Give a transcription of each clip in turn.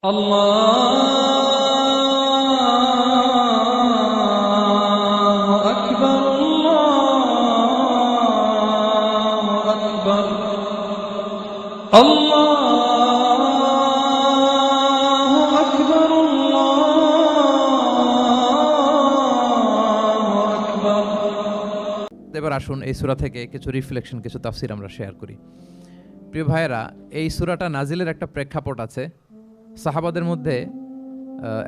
আল্লাহু আকবার, আল্লাহু আকবার, আল্লাহু আকবার, আল্লাহু আকবার। এবার আসুন এই সূরা থেকে কিছু রিফ্লেকশন, কিছু তাফসির আমরা শেয়ার করি। প্রিয় ভাইয়েরা, এই সূরাটা নাজিলের একটা প্রেক্ষাপট আছে। সাহাবাদের মধ্যে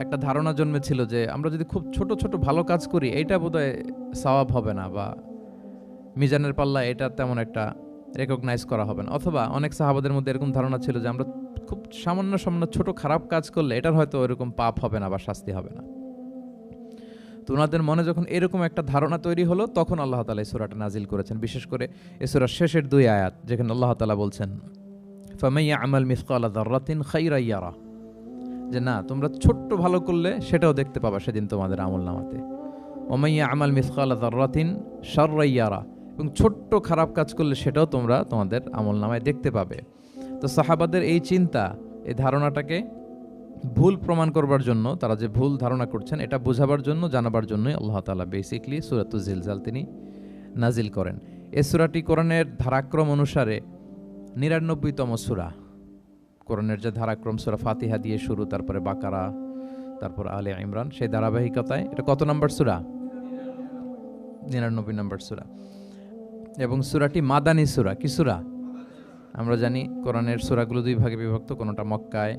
একটা ধারণা জন্মেছিল যে আমরা যদি খুব ছোট ছোট ভালো কাজ করি এইটা বোধহয় সওয়াব হবে না, বা মিজানের পাল্লা এটা তেমন একটা রেকগনাইজ করা হবে না। অথবা অনেক সাহাবাদের মধ্যে এরকম ধারণা ছিল যে আমরা খুব সামান্য সামান্য ছোট খারাপ কাজ করলে এটার হয়তো এরকম পাপ হবে না বা শাস্তি হবে না। তো ওনাদের মনে যখন এরকম একটা ধারণা তৈরি হলো, তখন আল্লাহ তাআলা এই সূরাটা নাজিল করেছেন। বিশেষ করে এই সূরার শেষের 2 আয়াত, যেখানে আল্লাহ তাআলা বলছেন ফামান ইয়া'মাল মিসকালা যাররাতিন খাইরান ইয়ারা, যে না, তোমরা ছোট্ট ভালো করলে সেটাও দেখতে পাবা সেদিন তোমাদের আমলনামাতে। ওমান ইয়া'মাল মিসকালা যাররাতিন শাররান ইয়ারা, এবং ছোট্ট খারাপ কাজ করলে সেটাও তোমরা তোমাদের আমলনামায় দেখতে পাবে। তো সাহাবাদের এই চিন্তা, এই ধারণাটাকে ভুল প্রমাণ করবার জন্য, তারা যে ভুল ধারণা করছেন এটা বোঝাবার জন্য, জানাবার জন্যই আল্লাহ তাআলা বেসিক্যালি সূরাতুল জিলজাল তিনি নাজিল করেন। এই সূরাটি কোরআনের ধারাক্রম অনুসারে 99তম সূরা। কোরআনের যে ধারাক্রম, সূরা ফাতিহা দিয়ে শুরু, তারপরে বাকারা, তারপর আলে ইমরান, সেই ধারাবাহিকতায় এটা কত নম্বর সূরা? 99 নম্বর সূরা। এবং সূরাটি মাদানী সূরা। কি সূরা? আমরা জানি কোরআনের সূরাগুলো 2 ভাগে বিভক্ত, কোনোটা মক্কায়,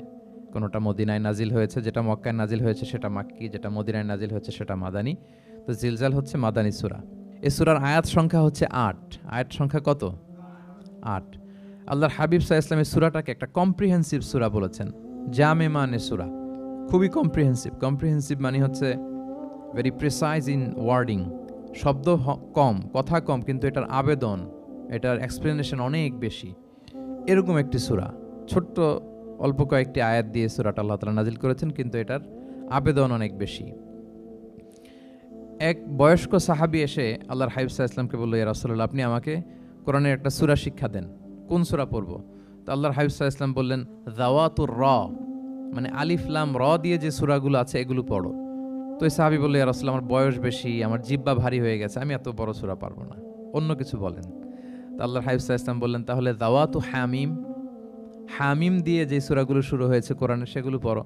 কোনোটা মদিনায় নাজিল হয়েছে। যেটা মক্কায় নাজিল হয়েছে সেটা মাক্কি, যেটা মদিনায় নাজিল হয়েছে সেটা মাদানী। তো জিলজাল হচ্ছে মাদানী সূরা। এই সূরার আয়াত সংখ্যা হচ্ছে 8। আয়াত সংখ্যা কত? 8। আল্লাহর হাবিব সাল্লাল্লাহু আলাইহি ওয়াসাল্লাম এই সূরাটাকে একটা কম্প্রিহেন্সিভ সূরা বলেছেন। জামে মানে সূরা, খুবই কম্প্রিহেন্সিভ। কম্প্রিহেন্সিভ মানে হচ্ছে ভেরি প্রিসাইজ ইন ওয়ার্ডিং, শব্দ কম, কথা কম, কিন্তু এটার আবেদন, এটার এক্সপ্লেনেশন অনেক বেশি। এরকম একটি সূরা, ছোট্ট অল্প কয়েকটি আয়াত দিয়ে সূরাটা আল্লাহ তাআলা নাজিল করেছেন, কিন্তু এটার আবেদন অনেক বেশি। এক বয়স্ক সাহাবী এসে আল্লাহর হাবিব সাল্লাল্লাহু আলাইহি ওয়াসাল্লামকে বলল, ইয়া রাসূলুল্লাহ, আপনি আমাকে কোরআনের একটা সূরা শিক্ষা দেন, কোন সূরা পড়ব? তো আল্লাহর হাবিব সাল্লাল্লাহু আলাইহি ওয়াসাল্লাম বললেন, যাওয়াতুর র, মানে আলিফ লাম র দিয়ে যে সূরাগুলো আছে এগুলো পড়ো। তো এই সাহাবী বলল, ইয়া রাসূলুল্লাহ, আমার বয়স বেশি, আমার জিহ্বা ভারী হয়ে গেছে, আমি এত বড় সূরা পারবো না, অন্য কিছু বলেন। তো আল্লাহর হাবিব সাল্লাল্লাহু আলাইহি ওয়াসাল্লাম বললেন, তাহলে যাওয়াতু হামিম, হামিম দিয়ে যে সূরাগুলো শুরু হয়েছে কোরআনে সেগুলো পড়ো।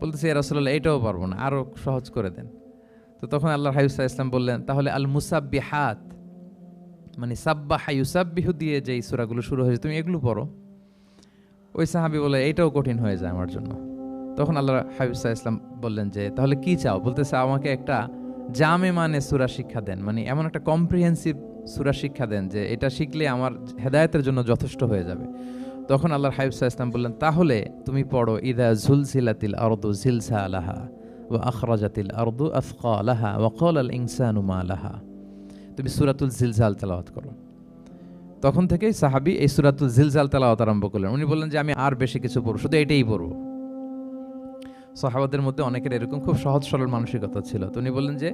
বলতেছে, ইয়া রাসূলুল্লাহ, এটাও পারবো না, আরো সহজ করে দেন। তো তখন আল্লাহর হাবিব সাল্লাল্লাহু আলাইহি ওয়াসাল্লাম বললেন, তাহলে আল মুসাব্বিহাত, মানে সাব্বাহা ইউসাব্বিহু দিয়ে যে সূরাগুলো শুরু হয়েছে তুমি এগুলো পড়ো। ওই সাহাবী বলে, এইটাও কঠিন হয়ে যায় আমার জন্য। তখন আল্লাহর হাবিব সাল্লাল্লাহু আলাইহি ওয়াসাল্লাম বললেন যে, তাহলে কি চাও? বলতেছে, আমাকে একটা জামে মানে সূরা শিক্ষা দেন, মানে এমন একটা কম্প্রিহেন্সিভ সূরা শিক্ষা দেন যে এটা শিখলে আমার হেদায়েতের জন্য যথেষ্ট হয়ে যাবে। তখন আল্লাহর হাবিব সাল্লাল্লাহু আলাইহি ওয়াসাল্লাম বললেন, তাহলে তুমি পড়ো ইযা যুলজিলাতিল আরদু জিলজালাহা ওয়া আখরাজাতিল আরদু আথকালাহা ওয়া ক্বালাল ইনসানু মা লাহা। তুমি সূরাতুল জিলজাল তেলাওয়াত করো। তখন থেকেই সাহাবী এই সূরাতুল জিলজাল তেলাওয়াত আরম্ভ করলেন। উনি বললেন যে আমি আর বেশি কিছু পড়ব, শুধু এটাই পড়ব। সাহাবাদের মধ্যে অনেকের এরকম খুব সহজ সরল মানসিকতা ছিল। তো উনি বললেন যে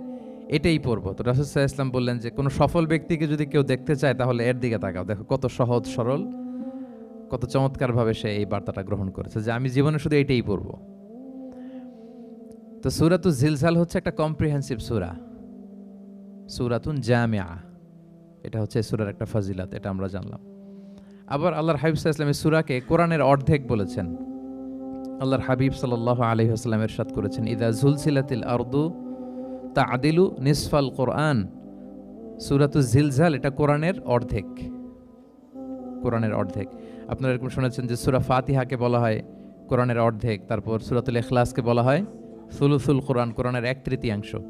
এটাই পড়ব। তো রাসূল সাল্লাল্লাহু আলাইহি ওয়াসাল্লাম বললেন যে কোনো সফল ব্যক্তিকে যদি কেউ দেখতে চায় তাহলে এর দিকে তাকাও, দেখো কত সহজ সরল, কত চমৎকারভাবে সে এই বার্তাটা গ্রহণ করেছে যে আমি জীবনে শুধু এটাই পড়ব। তো সূরাতুল জিলজাল হচ্ছে একটা কম্প্রিহেন্সিভ সূরা, সূরাতুন জামিআ। এটা হচ্ছে সূরার একটা ফজিলত, এটা আমরা জানলাম। আবার আল্লাহর হাবিব সাল্লাল্লাহু আলাইহি ওয়াসাল্লাম এই সূরাকে কোরআনের অর্ধেক বলেছেন। আল্লাহর হাবিব সাল্লাল্লাহু আলাইহি ওয়াসাল্লাম ইরশাদ করেছেন, ইযা যুলজিলাতিল আরদু তা'দিলু নিসফাল কোরআন। সূরাতুল জিলজাল এটা কোরআনের অর্ধেক, কোরআনের অর্ধেক। আপনারা এরকম শুনেছেন যে সূরা ফাতিহাকে বলা হয় কোরআনের অর্ধেক, তারপর সূরাতুল ইখলাসকে বলা হয় সুলুসুল কোরআন, কোরআনের 1/3।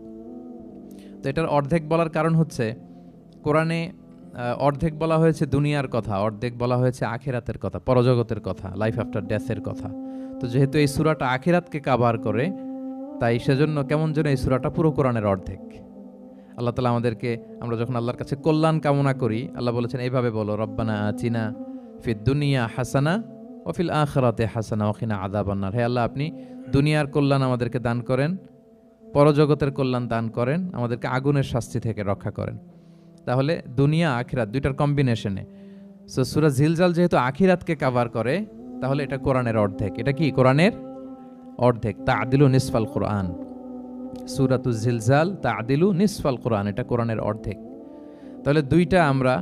তো এটার অর্ধেক বলার কারণ হচ্ছে কোরআনে অর্ধেক বলা হয়েছে দুনিয়ার কথা, অর্ধেক বলা হয়েছে আখিরাতের কথা, পরজগতের কথা, লাইফ আফটার ডেথের কথা। তো যেহেতু এই সূরাটা আখিরাতকে কভার করে, তাই সেজন্য কেমন যেন এই সূরাটা পুরো কোরআনের অর্ধেক। আল্লাহ তাআলা আমাদেরকে, আমরা যখন আল্লাহর কাছে কল্যাণ কামনা করি, আল্লাহ বলেছেন এইভাবে বলো, রব্বানা আতিনা ফিদ দুনিয়া হাসানা ওয়া ফিল আখিরাতি হাসানা ওয়া কিনা আযাবান্নার। হে আল্লাহ, আপনি দুনিয়ার কল্যাণ আমাদেরকে দান করেন, পরজগতের কল্যাণ দান করেন, আমাদেরকে আগুনের শাস্তি থেকে রক্ষা করেন। তাহলে দুনিয়া আখিরাত দুইটার কম্বিনেশনে। সো সূরা জিলজাল যেহেতু আখিরাতকে কভার করে, তাহলে এটা কোরআনের অর্ধেক। এটা কি কোরআনের অর্ধেক, তা'দিলু নিসফাল কোরআন। সূরাতুজ জিলজাল তা'দিলু নিসফাল কোরআন, এটা কোরআনের অর্ধেক। তাহলে দুইটা আমরা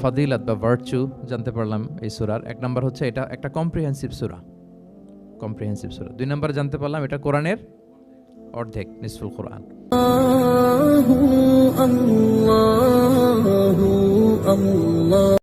ফাদিলাত বা ভার্চু জানতে পারলাম এই সূরার। এক নম্বর হচ্ছে এটা একটা কম্প্রিহেন্সিভ সূরা, কম্প্রিহেন্সিভ সূরা। দুই নম্বর জানতে পারলাম এটা কোরআনের অর্ধেক, নিসফুল কোরআন। আল্লাহু আল্লাহু আল্লাহ।